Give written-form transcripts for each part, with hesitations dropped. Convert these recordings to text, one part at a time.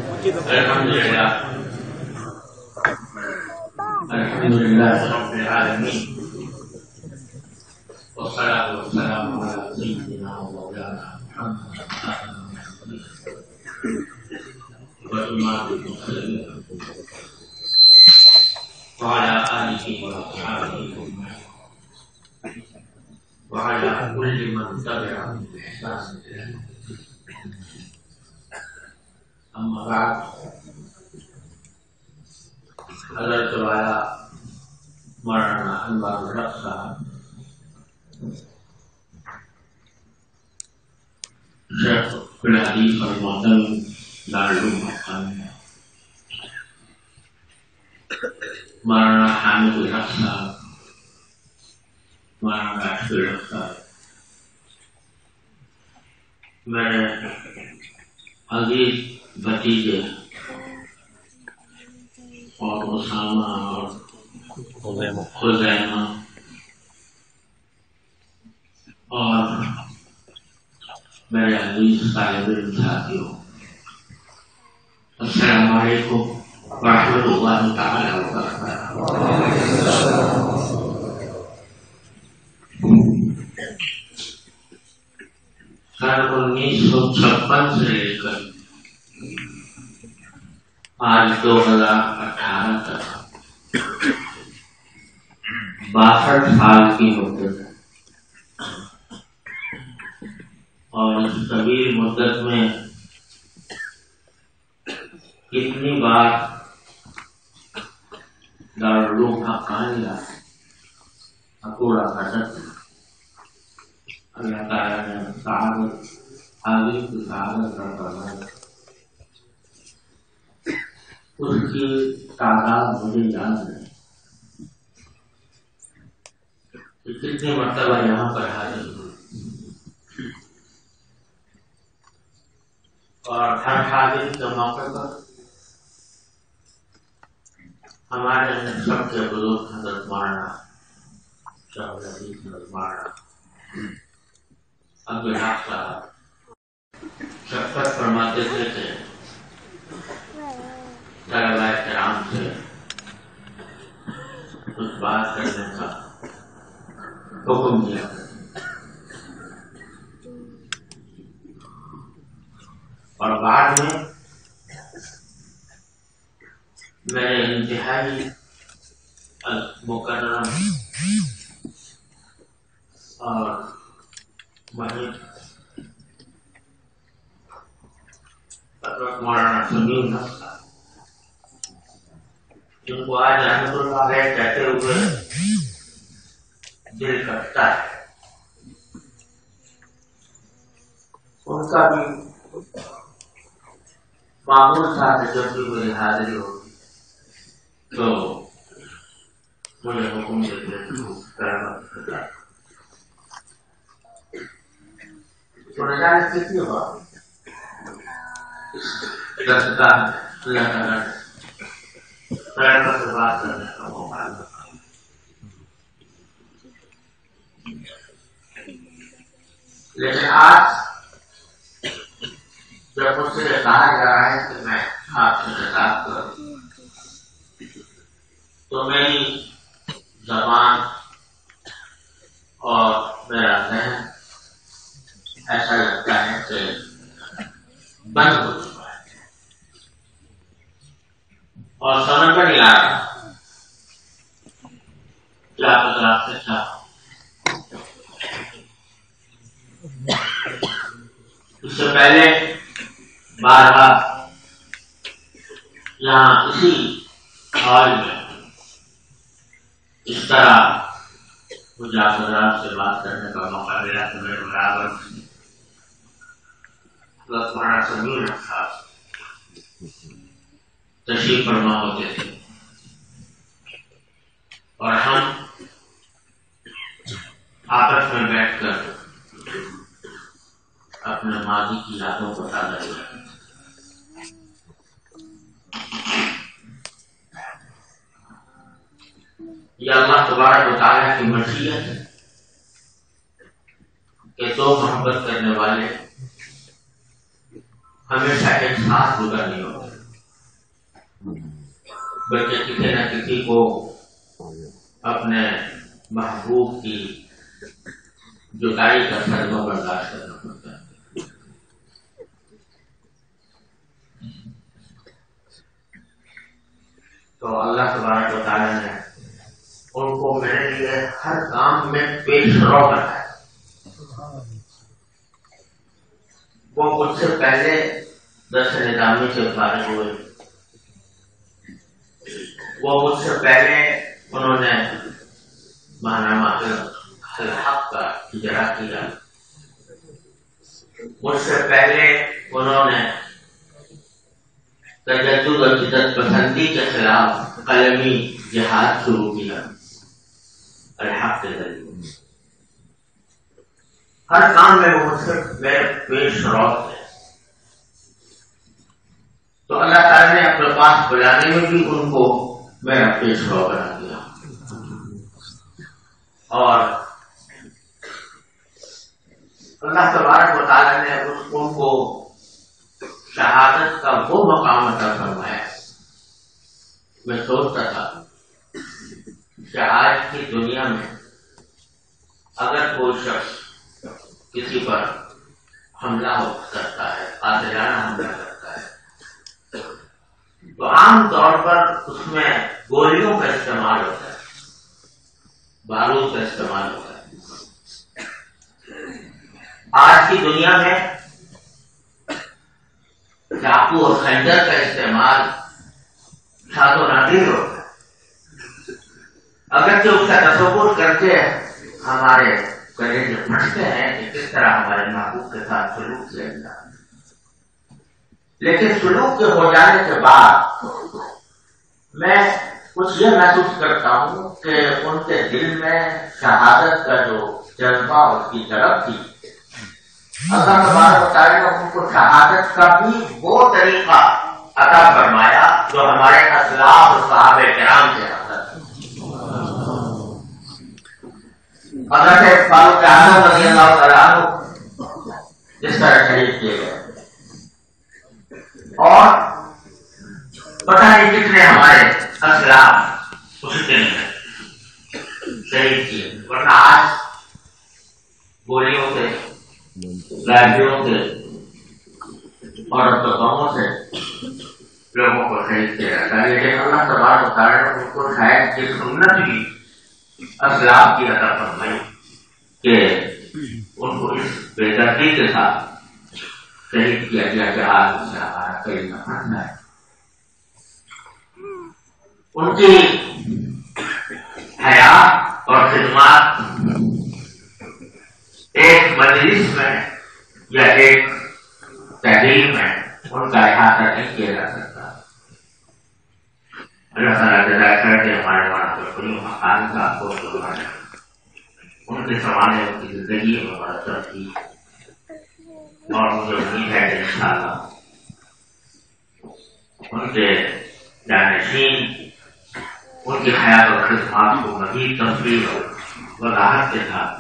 الحمد لله رب العالمين والصلاة والسلام على سيدنا ومولانا محمد وإمام المرسلين وعلى آله وأصحابه وعلى كل من تبعهم بإحسان إلى يوم الدين. أما بعد، حضرت والا مولانا انوار الحق صاحب، شیخ الحدیث اور محترم دارالعلوم حقانی، مولانا حامد الحق صاحب، مولانا راشد الحق صاحب، میرے عزیز بھتیجے اور اسامہ اور خزیمہ اور میرے عزیز طالب علم ساتھیوں، السلام علیکم ورحمۃ اللہ تعالی وبرکاتہ۔ سن 1956 سے لے کر آج 2018 تک 62 سال کی مدت ہے، اور اس طویل مدت میں کتنی بار دارالعلوم حقانیہ اکوڑا کھٹک اللہ تعالیٰ نے سعادت حاضری کی سعادت کا فرمایا، اس کی تعداد مجھے یاد نہیں کہ کتنی مرتبہ یہاں پر حاضر ہوئی، اور ہر حاضری کے موقع پر ہمارے سب کے بزرگ حضرت مولانا شاہ الحدیث مولانا عبدالحق صاحب شفقت فرماتے تھے کہ طلباء کرام سے کچھ بات کرنے کا حکم دیا، اور بعد میں میرے انتہائی مکرم اور محب حضرت مولانا سمیر حق صاحب، جن کو آج رحمت اللہ علیہ کہتے ہوئے دل کرتا ہے، ان کا بھی معمول تھا کہ جب بھی میری حاضری ہوگی تو مجھے حکم دیتے تو نہ جانے کتنی بار اللہ تعالیٰ نے سے بات کرنے کا موقع ملا، لیکن آج جب مجھ سے کہا جا رہا ہے کہ میں آپ سے خطاب کروں تو میری زبان اور میرا ذہن ایسا لگتا ہے کہ بند ہو چکا ہے، اور سمجھ میں نہیں آ رہا کیا گجرات سے کیا۔ اس سے پہلے بارہا یہاں اسی ہال میں اس طرح مجھے حضرات سے بات کرنے کا موقع ملا تو میرے برابر مولانا سمیر صاحب تشریف فرما ہوتے تھے، اور ہم آپس میں بیٹھ کر اپنے ماضی کی یادوں کو تازہ کرتے ہیں۔ یہ اللہ تبارک و تعالیٰ کی مشیت ہے کہ دو محبت کرنے والے ہمیشہ ایک ساتھ جدا نہیں ہوتے، بلکہ کسی نہ کسی کو اپنے محبوب کی جدائی کا صدمہ برداشت کرنا پڑتا ہے. تو اللہ تبارک و تعالیٰ نے ان کو میرے لیے ہر کام میں پیش رو بنایا. وہ مجھ سے پہلے درس نظامی سے فارغ ہوئے، وہ مجھ سے پہلے انہوں نے ماہنامہ الحق کا اجرا کیا، مجھ سے پہلے انہوں نے تجدد اور جدت پسندی کے خلاف قلمی جہاد شروع کیا الحق کے ذریعے. ہر کام میں وہ مجھ سے میرے پیش روت ہے. تو اللہ تعالیٰ نے اپنے پاس بلانے میں بھی ان کو میرا پیش رو بنا دیا. اور اللہ تبارک و تعالیٰ نے ان کو شہادت کا وہ مقام عطا فرمایا. میں سوچتا تھا کہ آج کی دنیا میں اگر کوئی شخص کسی پر حملہ کرتا ہے، قاتلانہ حملہ کرتا ہے، تو عام طور پر اس میں گولیوں کا استعمال ہوتا ہے، بارود کا استعمال ہوتا ہے. آج کی دنیا میں چاقو اور خنجر کا استعمال شاد و نادر ہوتا ہے. اگرچہ اس کا تصور کر کے ہمارے کلیجے پھٹتے ہیں کہ کس طرح ہمارے محبوب کے ساتھ سلوک کیا جاتا ہے، لیکن سلوک کے ہو جانے کے بعد میں کچھ یہ محسوس کرتا ہوں کہ ان کے دل میں شہادت کا جو جذبہ اس کی طرف تھی، اللہ تبارک و تعالیٰ نے ان کو شہادت کا بھی وہ طریقہ عطا فرمایا جو ہمارے اسلاف اور صحابہ کرام سے آتا تھا. حضرت فاروق اعظم رضی اللہ تعالیٰ عنہ جس طرح شہید کیے گئے، اور پتہ نہیں کتنے ہمارے اسلاف اسی دن میں شہید کیے، ورنہ آج گولیوں سے، گاڑیوں سے اور بموں سے لوگوں کو شہید کیا جاتا ہے. لیکن اللہ تبارک و تعالیٰ نے ان کو شاید کی سنت بھی اسلاف کی عطا فرمائی کہ ان کو اس بے دردی کے ساتھ شہید کیا گیا کہ آج سے ہمارا کلمہ پڑھنا ہے. ان کی حیات اور خدمات ایک مجلس میں یا ایک تحریر میں ان کا احاطہ نہیں کیا جا سکتا. اللہ تعالیٰ جزائے خیر کہ ہمارے مقام کا آپ کو سنوایا. ان کے زمانے ان کی زندگی میں برکت تھی، اور مجھے امید ہے کہ انشاءاللہ ان کے جانشین ان کی حیات اور خدمات کو مزید تفصیل اور وضاحت کے ساتھ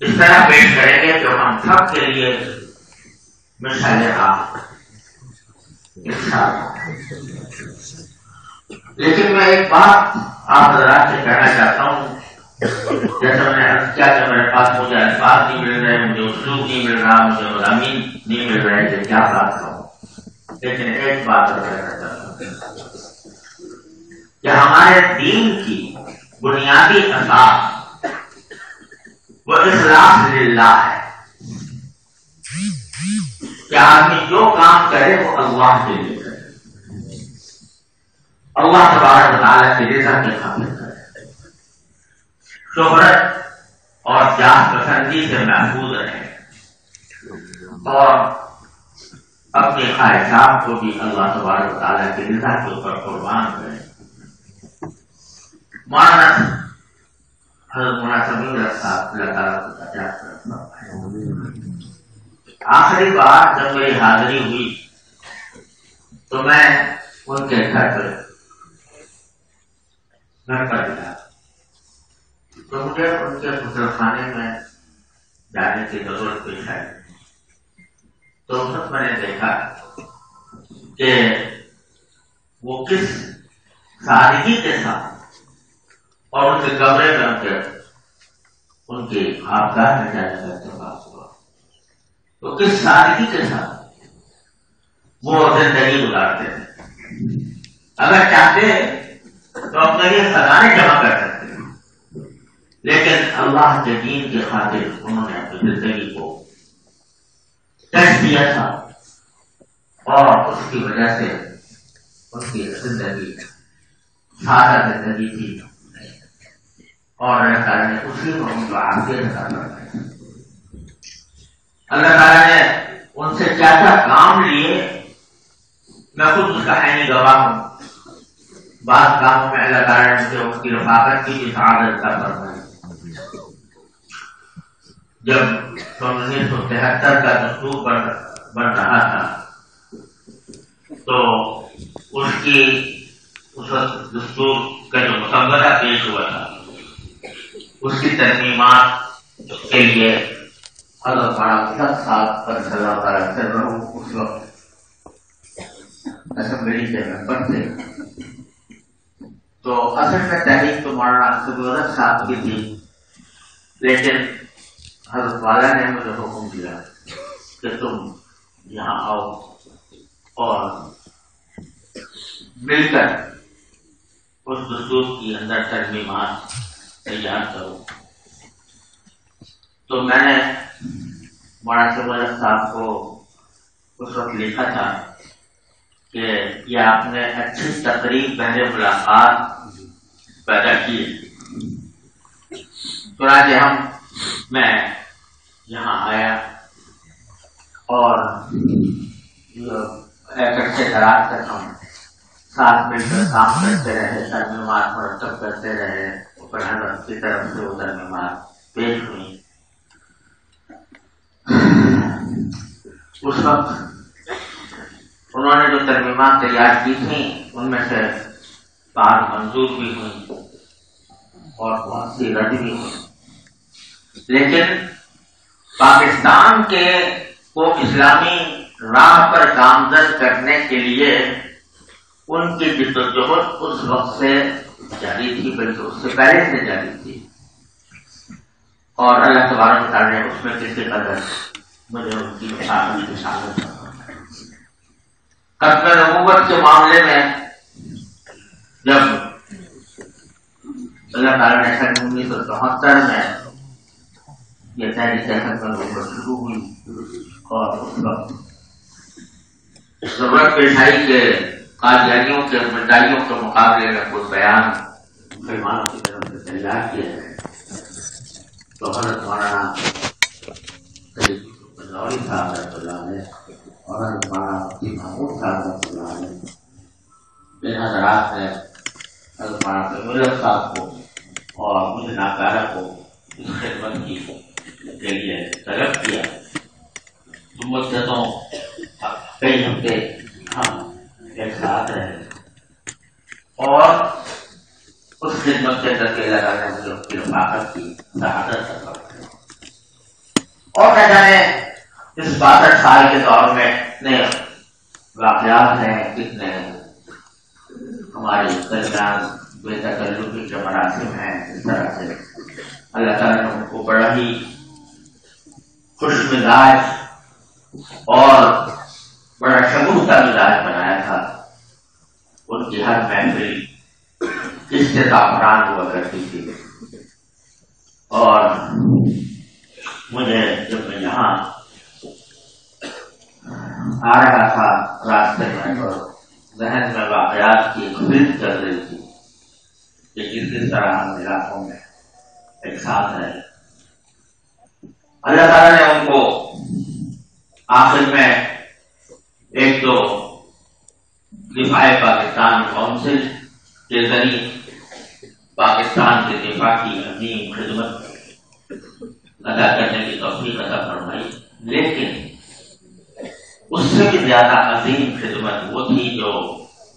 اس طرح پیش کریں گے جو ہم سب کے لیے مثال راہ. لیکن میں ایک بات آپ حضرات سے کہنا چاہتا ہوں. جیسا میں نے عرض کیا کہ میرے پاس مجھے الفاظ نہیں مل رہے، مجھے اسلوب نہیں مل رہا، مجھے مضامین نہیں مل رہے کہ کیا بات کروں. لیکن ایک بات کہنا چاہتا ہوں کہ ہمارے دین کی بنیادی اساس وہ اخلاص للہ ہے کہ آدمی جو کام کرے وہ اللہ کے لیے کرے، اللہ تبارک و تعالیٰ کی رضا کے خاطر کرے، شہرت اور جان پسندی سے محفوظ رہے، اور اپنی خواہشات کو بھی اللہ تبارک و تعالیٰ کی رضا کے اوپر قربان کرے. مولانا حضرت مناسبین اللہ تعالیٰ کو سجاد کرتا. آخری بار جب میری حاضری ہوئی تو میں ان کے گھر پر گیا تو مجھے ان کے غسل میں جانے کی ضرورت پیش آئی. تو اس وقت میں نے دیکھا کہ کس سادگی کے ساتھ اور ان کے کمرے میں ان کے خوابگاہ میں جانے کا اتفاق ہوا، تو کس سادگی کے ساتھ وہ زندگی گزارتے تھے. اگر چاہتے تو اپنے لیے خزانے جمع کر سکتے ہیں، لیکن اللہ کے دین کی خاطر انہوں نے اپنی زندگی کو ٹیسٹ دیا تھا، اور اس کی وجہ سے ان کی زندگی سادہ زندگی تھی، اور اللہ تعالیٰ نے اسی کو ان کو عافیت عطا فرمائی. اللہ تعالیٰ نے ان سے کیا کیا کام لیے، میں خود اس کا عینی گواہ ہوں. بعض کاموں میں اللہ تعالیٰ نے مجھے ان کی رفاقت کی بھی سعادت عطا فرمائی. جب 1973 کا دستور بن رہا تھا تو اس وقت دستور کا جو مسودہ پیش ہوا تھا اس کی ترمیمات کے لیے حضرت مولانا صاحب پر صلی اللہ تعالیٰ وسلم اس وقت اسمبلی کے ممبر تھے. تو اصل میں تحریک تو مولانا صاحب صاحب کی تھی، لیکن حضرت والا نے مجھے حکم دیا کہ تم یہاں آؤ اور مل کر اس دستور کی اندر ترمیمات تیار کرو. تو میں نے مولانا صاحب کو اس وقت لکھا تھا کہ یہ آپ نے اچھی تقریب پہلے ملاقات پیدا کی. چنانچہ میں یہاں آیا اور ایک اچھے دراز تک ہم ساتھ مل کر کام کرتے رہے، ترمیمات مرتب کرتے رہے. حضرت کی طرف سے وہ ترمیمات پیش ہوئی. اس وقت انہوں نے جو ترمیمات تیار کی تھیں ان میں سے بعض منظور بھی ہوئی اور بہت سی رد بھی ہوئی، لیکن پاکستان کو اسلامی راہ پر گامزن کرنے کے لیے ان کی جدوجہد اس وقت سے جاری تھی، بلکہ اس سے پہلے سے جاری تھی. اور اللہ تبارک و تعالیٰ نے اس میں کسی قدر مجھے ان کی شامل ختم نبوت کے معاملے میں جب اللہ تعالیٰ نے سن 1974 میں یہ تحریک ختم نبوت شروع ہوئی اور اس وقت ضرورت پیش آئی کہ قادیانیوں کے مدعیوں کے مقابلے میں کوئی بیان مسلمانوں کی طرف سے تیار کیا جائے، تو حضرت مولانا سید بلوری صاحب رحمۃ اللہ علیہ اور حضرت مولانا مفتی محمود صاحب رحمۃ اللہ علیہ ان حضرات نے حضرت مولانا فیض صاحب کو اور مجھے ناکارہ کو اس خدمت کے لیے طلب کیا. مدتوں کئی ہفتے ہم ایک ساتھ رہے اور اس خدمت کے اندر کے لگا نے مجھے اس کی رفاقت کی شہادت کر. اور نہ جانے اس 62 سال کے دور میں کتنے واقعات ہیں، کتنے ہماری درمیان بے تکلفی کے مراسم ہیں. اس طرح سے اللہ تعالیٰ نے ان کو بڑا ہی خوش مزاج اور بڑا شگفتہ مزاج بنایا تھا. ان کی ہر محفل اس سے زعفران ہوا کرتی تھی. اور مجھے جب میں یہاں آ رہا تھا راستے میں تو ذہن میں واقعات کی ایک فلم چل رہی تھی کہ کس طرح ہم علاقوں میں ایک ساتھ رہے. اللہ تعالیٰ نے ان کو آخر میں ایک تو دفاع پاکستان کونسل کے ذریعے پاکستان کے دفاع کی عظیم خدمت ادا کرنے کی توفیق عطا فرمائی، لیکن اس سے بھی زیادہ عظیم خدمت وہ تھی جو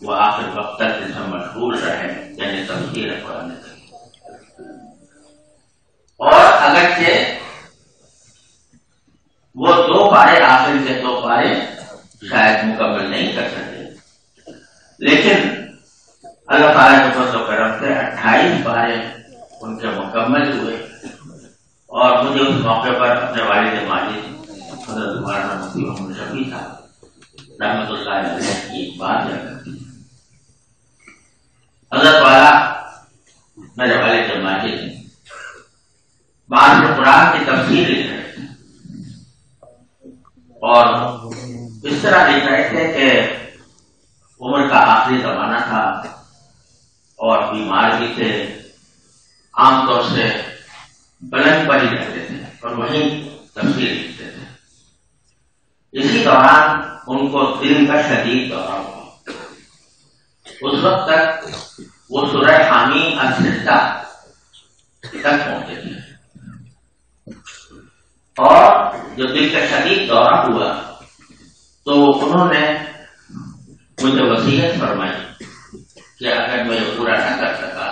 وہ آخر وقت تک اس میں مشغول رہے، یعنی تفسیر قرآن کریم. اور اگرچہ وہ 2 پارے آخر کے 2 پارے شاید مکمل نہیں کر سکتے، لیکن اللہ تعالیٰ کے فضل و کرم سے 28 پارے ان کے مکمل ہوئے، اور مجھے اس موقع پر اپنے والد ماجد حضرت مولانا مفتی محمد شفیع صاحب رحمۃ اللہ علیہ کی ایک بات یاد کرتی ہے۔ حضرت والا میرے والد ماجد بعض قرآن کی تفسیر لکھ رہے تھے، اور اس طرح لکھ رہے تھے کہ عمر کا آخری زمانہ تھا اور بیمار بھی تھے، عام طور سے پلنگ پر ہی رہتے تھے اور وہیں تفسیر لکھتے تھے۔ اسی دوران ان کو دل کا شدید دورہ ہوا۔ اس وقت تک وہ سورہ حامیم السجدہ تک پہنچے تھے، اور جب دل کا شدید دورہ ہوا تو انہوں نے مجھے وصیت فرمائی کہ اگر میں یہ پورا نہ کر سکا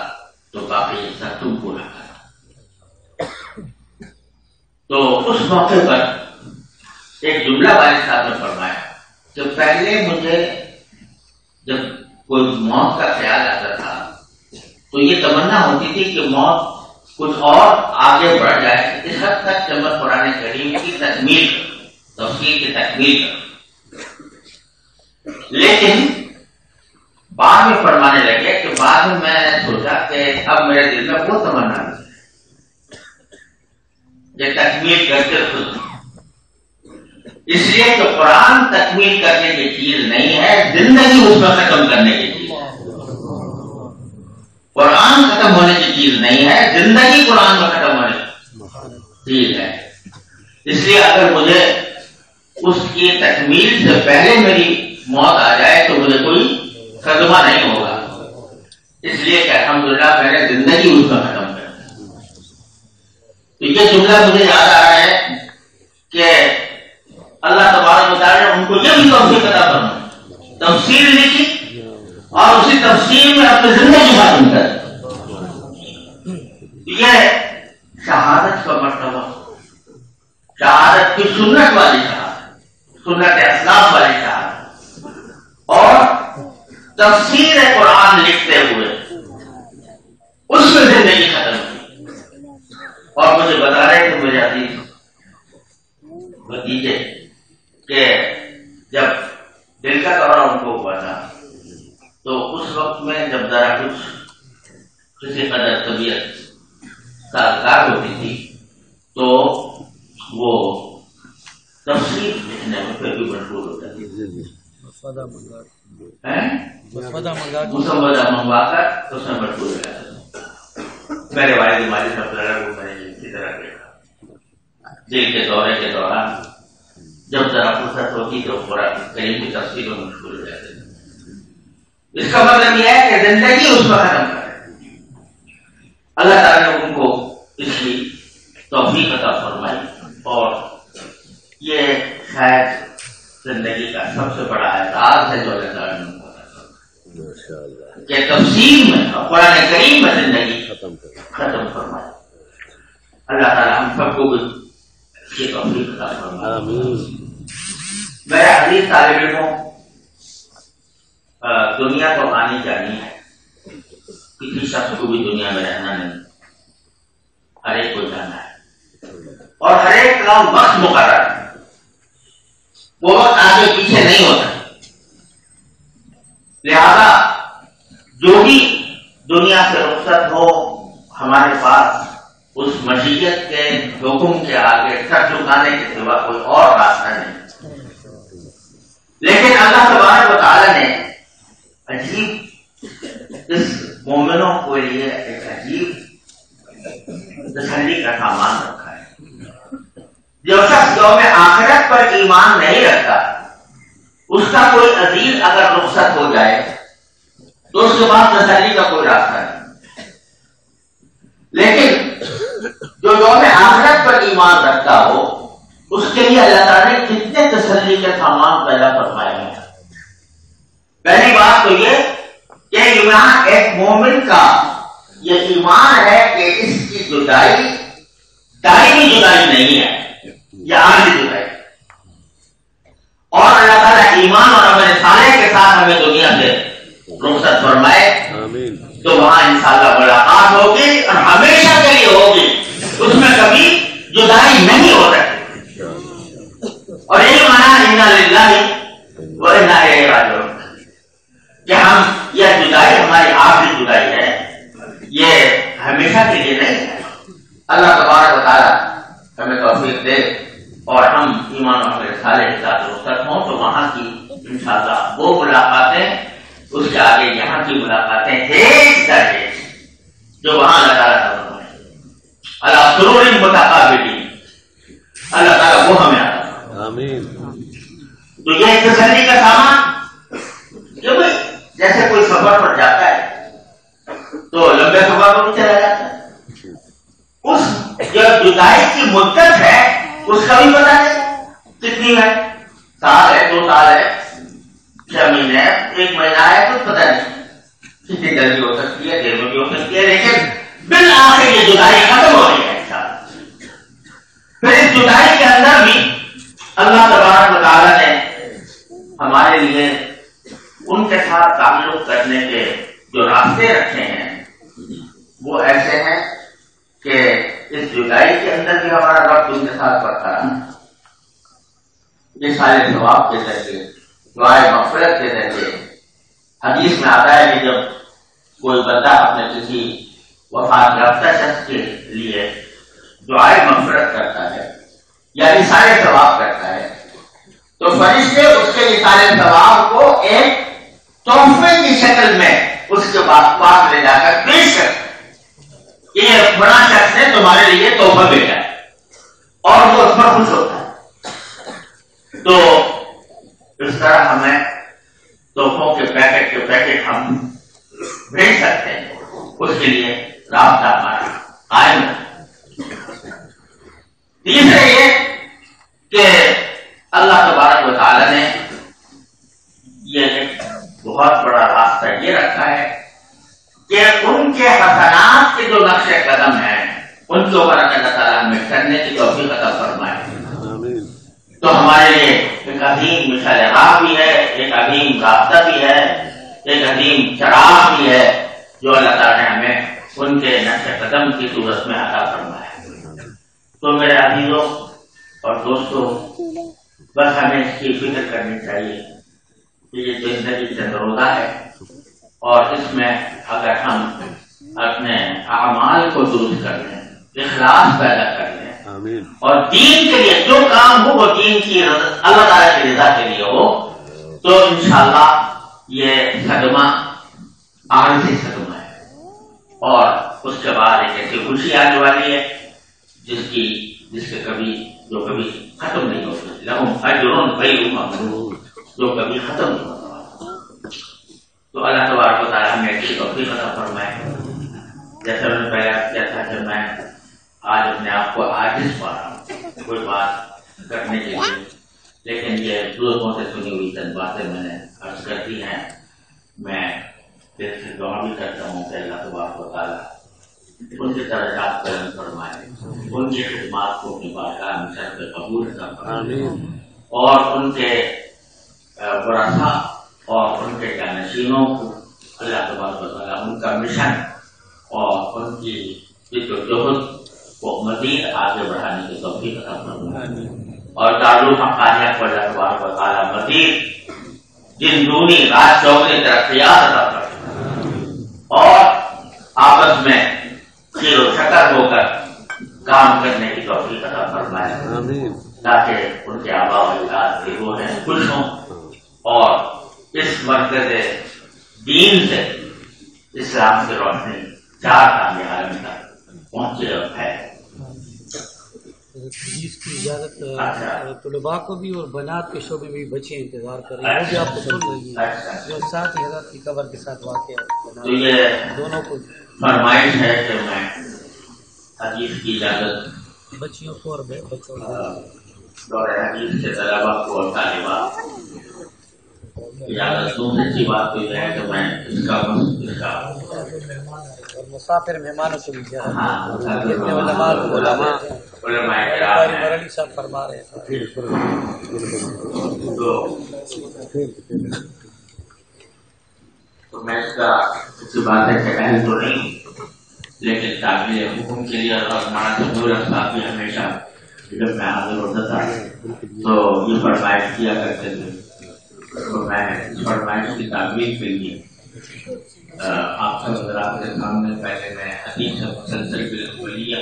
تو باقی حصہ تم پورا کرنا۔ تو اس موقع پر ایک جملہ والد صاحب نے فرمایا کہ پہلے مجھے جب کوئی موت کا خیال آتا تھا تو یہ تمنا ہوتی تھی کہ موت کچھ اور آگے بڑھ جائے، اس حد تک کہ میں قرآن کریم کی تکمیل تفسیر کی تکمیل کروں۔ لیکن بعد میں فرمانے لگے کہ بعد میں نے سوچا کہ اب میرے دل میں وہ تمنا نہیں یہ تکمیل کر کے خود، اس لیے کہ قرآن تکمیل کرنے کی چیز نہیں ہے، زندگی اس میں ختم کرنے کی چیز ہے۔ قرآن ختم ہونے کی چیز نہیں ہے، زندگی قرآن میں ختم ہونے کی چیز ہے۔ اس لیے اگر مجھے اس کی تکمیل سے پہلے میری موت آ جائے تو مجھے کوئی صدمہ نہیں ہوگا، اس لیے کہ الحمدللہ میں نے زندگی اس میں ختم کر دی۔ تو یہ جملہ مجھے یاد آ رہا ہے کہ اللہ تبارک و تعالیٰ نے ان کو یہ بھی توفیق عطا فرمائی، تفسیر لکھی اور اسی تفسیر میں اپنی زندگی ختم کر دی۔ یہ شہادت کا مرتبہ، شہادت کی سنت والی شہادت، سنت اسلام والی شہادت، اور تفسیر قرآن لکھتے ہوئے اس میں زندگی ختم کی۔ اور مجھے بتا رہے تھے میرے عزیز بھتیجے کہ جب دل کا دورہ ان کو ہوا تھا تو اس وقت میں جب ذرا کچھ کسی قدر طبیعت سازگار ہوتی تھی تو وہ تفسیر لکھنے میں پھر بھی مشغول ہو جاتی تھی، مسودہ منگوا کر اس میں مشغول ہو جاتا تھا۔ میرے والد ماجد کو میں نے اسی طرح دیکھا، دل کے دورے کے دوران جب ذرا فرصت ہوتی تو قرآن کریم کی تفسیر میں مشغول ہو جاتے تھے۔ اس کا مطلب یہ ہے کہ زندگی اس میں ختم کرے۔ اللہ تعالیٰ نے ان کو اس کی توفیق عطا فرمائی، اور یہ شاید زندگی کا سب سے بڑا اعزاز ہے جو اللہ تعالیٰ نے ان کو عطا فرمایا کہ تفسیر میں اور قرآن کریم میں زندگی ختم فرمائی۔ اللہ تعالیٰ ہم سب کو بھی اس کی توفیق عطا فرمائے۔ میرے عزیز طالب علموں، دنیا تو آنی جانی ہے، کسی شخص کو بھی دنیا میں رہنا نہیں، ہر ایک کو جانا ہے، اور ہر ایک کا وقت مقرر ہے، وہ وقت آگے پیچھے نہیں ہوتا۔ لہذا جو بھی دنیا سے رخصت ہو، ہمارے پاس اس مشیت کے حکم کے آگے سر جھکانے کے سوا کوئی اور راستہ نہیں۔ لیکن اللہ تبارک و تعالیٰ نے عجیب اس مومنوں کے لیے ایک عجیب تسلی کا سامان رکھا ہے۔ جو شخص یوم آخرت پر ایمان نہیں رکھتا، اس کا کوئی عزیز اگر رخصت ہو جائے تو اس کے بعد تسلی کا کوئی راستہ نہیں۔ لیکن جو یوم آخرت پر ایمان رکھتا ہو، اس کے لیے اللہ تعالیٰ نے کتنے تسلی کے سامان پیدا فرمائے ہیں۔ پہلی بات تو یہ کہ ایمان ایک مومن کا یہ ایمان ہے کہ اس کی جدائی دائمی جدائی نہیں ہے، یہ عارضی جدائی، اور اللہ تعالیٰ ایمان اور عمل صالح کے ساتھ ہمیں دنیا سے رخصت فرمائے ملاقاتیں اس کے آگے یہاں کی ملاقاتیں ایک درجے جو وہاں اللہ تعالیٰ اللہ سرور متقابلین، اللہ تعالیٰ وہ ہمیں آتا آمین۔ تو یہ تسلی کا سامان کہ بھائی جیسے کوئی سفر پر جاتا ہے تو لمبے سفر پر بھی چلا جاتا ہے، اس جو جدائی کی مدت ہے اس کا بھی پتہ نہیں کتنی ہے، سال ہے، 2 سال ہے، 6 مہینے ہے، 1 مہینہ ہے، کچھ پتہ نہیں، کتنی جلدی ہو سکتی ہے، دیر میں بھی ہو سکتی ہے، لیکن بالآخر یہ جدائی ختم ہو رہی ہے انشاءاللہ۔ پھر اس جدائی کے اندر بھی اللہ تبارک و تعالیٰ نے ہمارے لیے ان کے ساتھ تعلق کرنے کے جو راستے رکھے ہیں وہ ایسے ہیں کہ اس جدائی کے اندر بھی ہمارا وقت ان کے ساتھ برقرار ہے۔ یہ سارے ثواب کے ذریعے، دعائے مغفرت کے ذریعے، حدیث میں آتا ہے کہ جب کوئی بندہ اپنے کسی وفات یافتہ شخص کے لیے دعائے مغفرت کرتا ہے یا سارے ثواب کرتا ہے تو فرشتے اس کے سارے ثواب کو ایک تحفے کی شکل میں اس کے پاس لے جا کر پیش کرتے ہیں کہ یہ بڑا شخص نے تمہارے لیے تحفہ بھیجا ہے، اور وہ اس پر خوش ہوتا ہے۔ تو اس طرح ہمیں تحفوں کے پیکٹ ہم بھیج سکتے ہیں، اس کے لیے رابطہ ہمارا قائم ہے۔ تیسرے یہ کہ اللہ تبارک و تعالیٰ نے یہ ایک بہت بڑا راستہ یہ رکھا ہے کہ ان کے حسنات کے جو نقش قدم ہیں ان کے اوپر اللہ تعالیٰ ہمیں کرنے کی توفیق عطا فرمائے۔ تو ہمارے لیے ایک عظیم مثال راہ بھی ہے، ایک عظیم راستہ بھی ہے، ایک عظیم چراغ بھی ہے جو اللہ تعالیٰ نے ہمیں ان کے نقش قدم کی صورت میں عطا فرمایا۔ تو میرے عزیزوں اور دوستوں، بس ہمیں اس کی فکر کرنی چاہیے کہ یہ زندگی چند روزہ ہے، اور اس میں اگر ہم اپنے اعمال کو درست کر لیں، اخلاص پیدا کر لیں، اور دین کے لیے جو کام ہو وہ دین کی اللہ تعالیٰ کی رضا کے لیے ہو، تو انشاءاللہ یہ صدمہ عارضی صدمہ ہے، اور اس کے بعد ایک ایسی خوشی آنے والی ہے جس کے کبھی ختم نہیں ہو سکتی، لہم اجر غیر ممنون، جو کبھی ختم نہیں ہوتا۔ تو اللہ تبارک و تعالیٰ ہمیں ایسی توفیق عطا فرمائے۔ جیسا میں نے پہلے کیا تھا کہ میں آج اپنے آپ کو عاجز پا رہا ہوں کوئی بات کرنے کے لیے، لیکن یہ بزرگوں سے سنی ہوئی چند باتیں میں نے عرض کر دی ہیں۔ میں دل سے دعا بھی کرتا ہوں کہ اللہ تبارک و تعالیٰ ان کے درجات بلند فرمائے، ان کی خدمات کو اپنی بارگاہ میں سر پہ قبول عطا فرمائے، اور ان کے ورثاء اور ان کے جانشینوں کو اللہ تبارک و تعالیٰ ان کا مشن اور ان کی جدوجہد کو مزید آگے بڑھانے کی توفیق عطا فرمائے، اور دارالحقانیہ کو اللہ تبارک و تعالیٰ مزید جن دونی راج چوکری ترقیات عطا فرمائے، اور آپس میں خیر و شکر ہو کر کام کرنے کی توفیق عطا فرمائے، تاکہ ان کے آبا و اجداد کی روحیں خوش ہوں، اور اس مرکز دین سے اسلام کی روشنی 4 خانے عالم تک پہنچے اور پھیلے۔ جس کی اجازت طلباء کو بھی اور بنات کے شعبے میں بھی بچے انتظار کر رہے ہیں، وہ بھی آپ کو سن رہی ہیں، جو ساتھ ہی حضرت کی قبر کے ساتھ واقع تو یہ دونوں کو فرمائش ہے کہ میں حدیث کی اجازت بچیوں کو اور بچوں دور حدیث کے طلبا کو اور طالبات اجازت دوں۔ سچی بات تو یہ ہے کہ میں اس کا مسافر مہمانوں کو بھی مرلی صاحب فرما رہے ہیں، تو میں اس کا کسی بات ہے اہل تو نہیں، لیکن تعبیر حکم کے لیے اور ہمارا ضرور اسباب بھی ہمیشہ جب میں حاضر ہوتا تھا تو یہ فرمائش کیا کرتے تھے، تو میں اس فرمائش کی تعبیر کے لیے آپ سب حضرات کے سامنے پہلے میں حدیث مسلسل بالکلیہ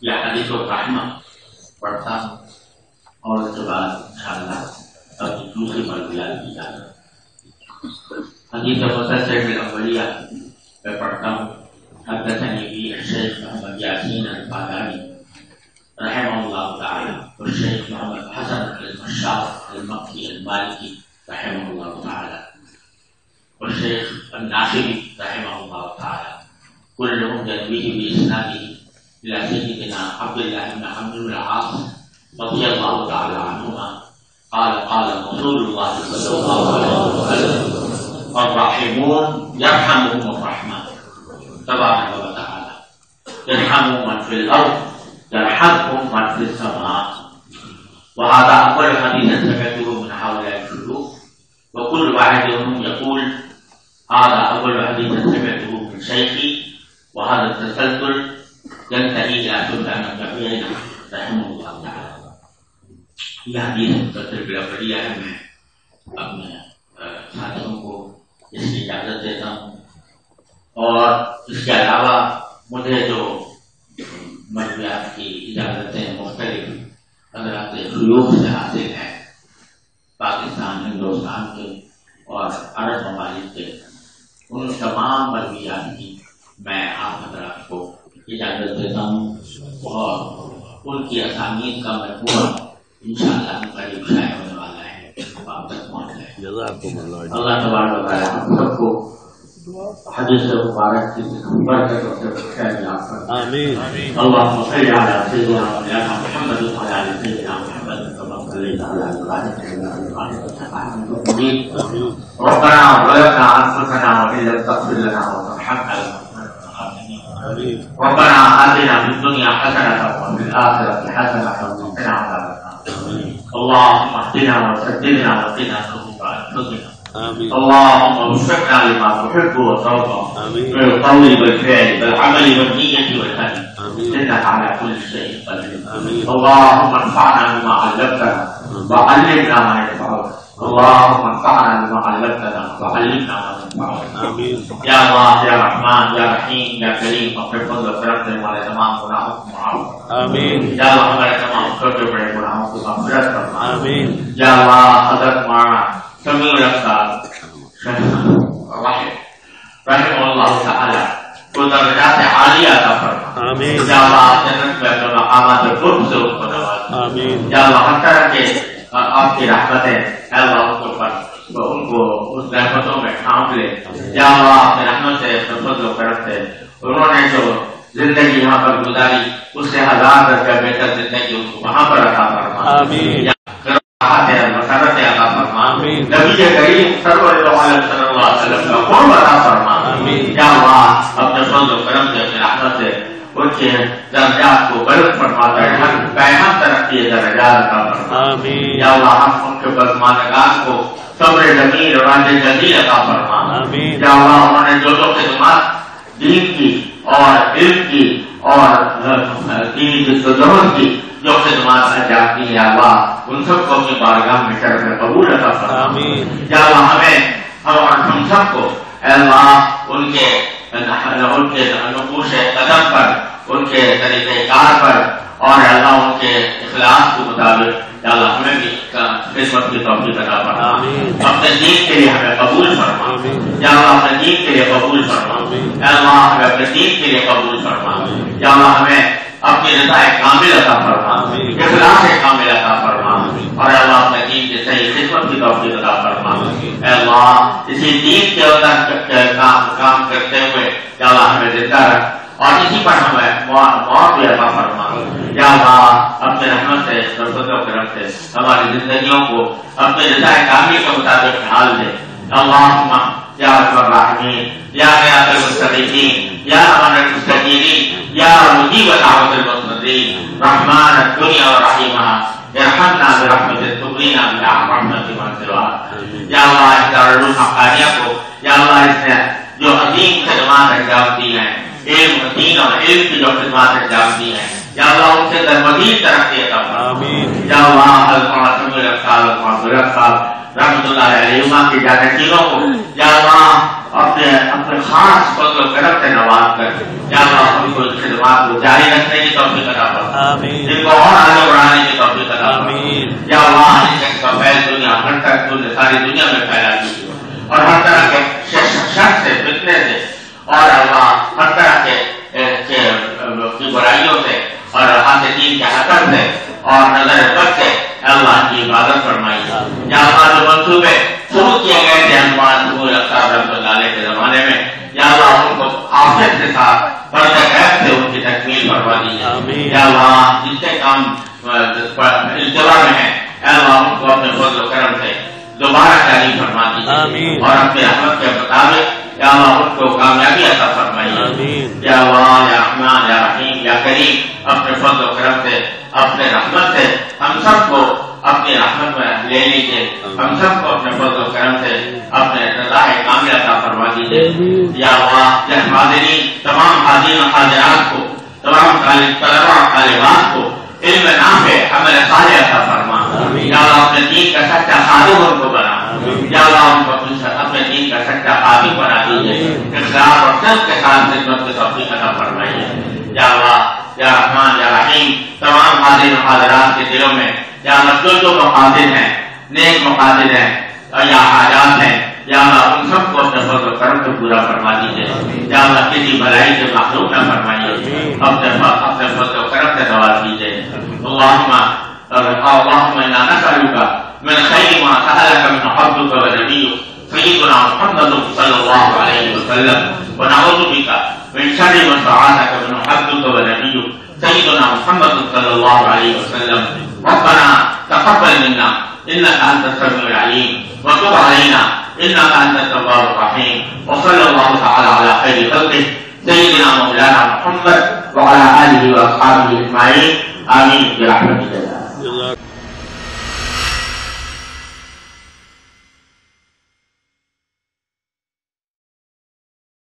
یا حدیث الرحمہ پڑھتا ہوں، اور اس کے بعد انشاءاللہ اب دوسری مرحلہ کی جاتا حدیث مسلسل الاولیہ میں پڑھتا ہوں. حدثني به الشيخ محمد ياسين الباداني رحمه الله تعالى والشيخ محمد حسن المشاط المكي المالكي رحمه الله تعالى والشيخ الناصري رحمه الله تعالى كلهم يرويه بإسناده إلى سيدنا عبد الله بن عمرو بن العاص رضي الله تعالى عنهما قال رسول الله صلى الله عليه وسلم الراحمون يرحمهم الرحمن تبارك وتعالى يرحم من في الأرض يرحمكم من في السماء. وهذا أول حديث سمعته من هؤلاء الشيوخ وكل واحد منهم يقول هذا أول حديث سمعته من شيخي وهذا التسلسل ينتهي إلى سلطان الجميع رحمه الله تعالى. یہ حدیث متصل بالأولية ہے. میں اپنے ساتھیوں کو اس کی اجازت دیتا ہوں اور اس کے علاوہ مجھے جو مجموعات کی اجازتیں مختلف حضرات شیوخ سے حاصل ہیں پاکستان ہندوستان کے اور عرب ممالک کے ان تمام مجموعات کی میں آپ حضرات کو اجازت دیتا ہوں اور ان کی اسامیت کا مجموعہ انشاءاللہ قریب شائع ہونے والا ہے. آپ تک پہنچ جائے. اللہ تبارک و تعالیٰ ہم سب کو حدیث مبارک کی برکت اور خیر یاب فرمائے. آمین. اللهم صل على سيدنا مولانا محمد وعلى آل سيدنا محمد كما صليت على إبراهيم وعلى آل إبراهيم. ربنا ظلمنا أنفسنا وإن لم تغفر لنا وترحمنا ربنا آتنا في الدنيا حسنة وفي الآخرة حسنة وقنا عذاب النار. اللهم اهدنا وسددنا وقنا شرور أنفسنا. اللهم وفقنا لما تحب وترضى من القول والفعل بالعمل والنية والهدي إنك على كل شيء قدير. اللهم انفعنا بما علمتنا وعلمنا ما ينفعنا. اللهم انفعنا بما علمتنا وعلمنا ما ينفعنا. یا اللہ یا رحمان یا رحیم یا کریم اپنے فضل و کرم سے ہمارے تمام گناہوں کو معاف. آمین. یا اللہ ہمارے تمام چھوٹے بڑے گناہوں کو مغفرت فرما. آمین. یا اللہ حضرت مولانا سمیع الابصار رحمہ اللہ تعالی کو درجات عالیہ عطا فرما. آمین. یا اللہ جنت میں اپنے مقامات قرب سے اس کو نواز. آمین. یا اللہ ہر طرح کے آپ کی رحمتیں اے اللہ ان کو پر ان کو اس رحمتوں میں ڈھانپ لے. یا اللہ اپنے رحمت سے فضل و کرم سے انہوں نے جو زندگی یہاں پر گزاری اس سے 1000 درجہ بہتر زندگی ان کو وہاں پر عطا فرما. آمین. مسرت عطا فرما. نبی کریم صلی اللہ علیہ وسلم کا قرب عطا فرما. یا اللہ اپنے فضل و کرم سے اپنے رحمت سے ان کے درجات کو بلند فرماتا ہے. ہر قیام ترقی درجات عطا فرما. یا اللہ ہم ان کے بزمانگان کو صبر جمیل اور راج جمیل عطا فرما. یا اللہ انہوں نے جو خدمات دین کی اور علم کی اور دینی جدوجہد کی جو خدمات انجام دی یا اللہ ان سب کو اپنی بارگاہ میں شرف قبول عطا فرما. یا اللہ ہم سب کو اے اللہ ان کے نقوش قدم پر ان کے طریقہ کار پر اور اللہ ان کے اخلاص کے مطابق یا اللہ ہمیں بھی خدمت کی توفیق عطا فرما. اپنے دین کے لیے ہمیں قبول فرما. یا اللہ اپنے دین کے لیے قبول فرما. یا اللہ ہمیں اپنے دین کے لیے قبول فرما. یا اللہ ہمیں اپنی رضا کامل عطا فرما. اخلاص کامل عطا فرما. اور اللہ اپنے دین کے صحیح خدمت کی توفیق عطا فرما. اے اللہ اسی دین کے اندر کام کرتے ہوئے یا اللہ ہمیں زندہ رکھ اور اسی پر ہمیں موت بھی عطا فرما. یا اللہ اپنے رحمت سے فضل و کرم سے ہماری زندگیوں کو اپنے رضا کامل کے مطابق ڈھال دے. اللہم یا ارحم الراحمین یا غیاث المستغیثین یا ارحم المستجیبین یا مجیب دعوت المضطرین رحمان الدنیا و رحیمها ارحمنا برحمتک تغنینا برحمتک من سواک. یا اللہ اس دارالعلوم حقانیہ کو یا اللہ اس نے جو عظیم خدمات انجام دی ہیں علم دین اور علم کی جو خدمات انجام دی ہیں یا اللہ ان سے در مزید ترقی عطا فرما. یا اللہ حضرت رحمۃ اللہ علیہ کی جانشینوں کو یا اللہ اپنے خاص فضل و کرم سے نواز کر یا اللہ ہم کو خدمات کو جاری رکھنے کی توفیق عطا فرما. جن کو اور آگے بڑھانے کی توفیق عطا فرما. یا اللہ اس کا فیض دنیا ہر تک ساری دنیا میں پھیلا دیجیے اور ہر طرح کے اور نظر بد سے اللہ کی عبادت فرمائیے. یا اللہ جو منصوبے شروع کیے گئے تھے ہمارے رحمۃ اللہ علیہ کے زمانے میں، یا اللہ ان کو آفت کے ساتھ پردہ غیب سے ان کی تکمیل کروا دیجیے. یا اللہ جن سے کام التوا میں ہے اے اللہ ان کو اپنے فضل و کرم سے دوبارہ جاری فرما دیجیے اور اپنے رحمت کے مطابق یا اللہ ان کو کامیابی عطا فرمائیے. یا اللہ یا رحمان یا رحیم یا کریم اپنے فضل و کرم سے اپنے رحمت سے ہم سب کو اپنی رحمت میں لے لیجیے. ہم سب کو اپنے فضل و کرم سے اپنے رضا کامل عطا فرما دیجیے. یا اللہ یہ حاضرین تمام حاضرین حاضرات کو، تمام طلباء طالبات کو علم نافع عمل صالح عطا فرما. یا اللہ اپنے دین کا سچا خادم ان کو بنا. یا اللہ ان کو اپنے دین کا سچا خادم بنا دیجیے. اخلاص اور صدق کے ساتھ خدمت کی توفیق عطا فرمائیے. یا اللہ یا رحمان یا رحیم تمام حاضرین حاضرات کے دلوں میں یا اللہ جو مقاصد ہیں، نیک مقاصد ہیں یا حاجات ہیں، یا اللہ ان سب کو اپنے فضل و کرم سے پورا فرما دیجیے. یا اللہ کسی بھلائی سے محروم نہ فرمائیے، اپنے فضل و کرم سے نواز دیجیے. اللهم انا نسألك من خير ما سألك من عبدك ونبيك سيدنا محمد صلى الله عليه وسلم، ونعوذ بك من شر ما استعاذك من عبدك ونبيك سيدنا محمد صلى الله عليه وسلم. ربنا تقبل منا انك انت السميع العليم وتب علينا انك انت التواب الرحيم. وصلى الله تعالى على خير خلقه سيدنا مولانا محمد وعلى اله واصحابه اجمعين. آمين برحمتك.